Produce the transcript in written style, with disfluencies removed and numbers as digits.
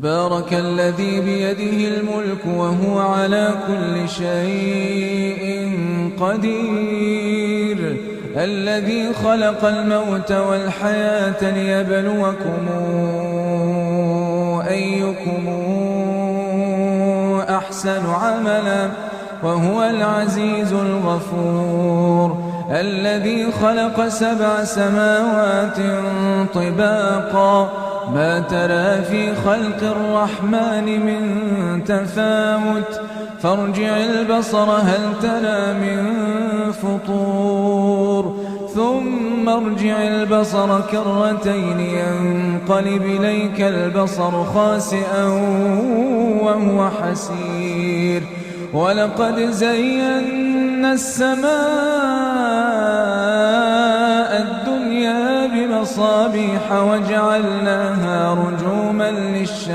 تبارك الذي بيده الملك وهو على كل شيء قدير الذي خلق الموت والحياة ليبلوكم أيكم أحسن عملا وهو العزيز الغفور الذي خلق 7 سماوات طباقا ما ترى في خلق الرحمن من تفاوت فارجع البصر هل ترى من فطور ثم ارجع البصر كرتين ينقلب إليك البصر خاسئا وهو حسير ولقد زينا السماء الدنيا بمصابيح وجعلناها رجوما للشياطين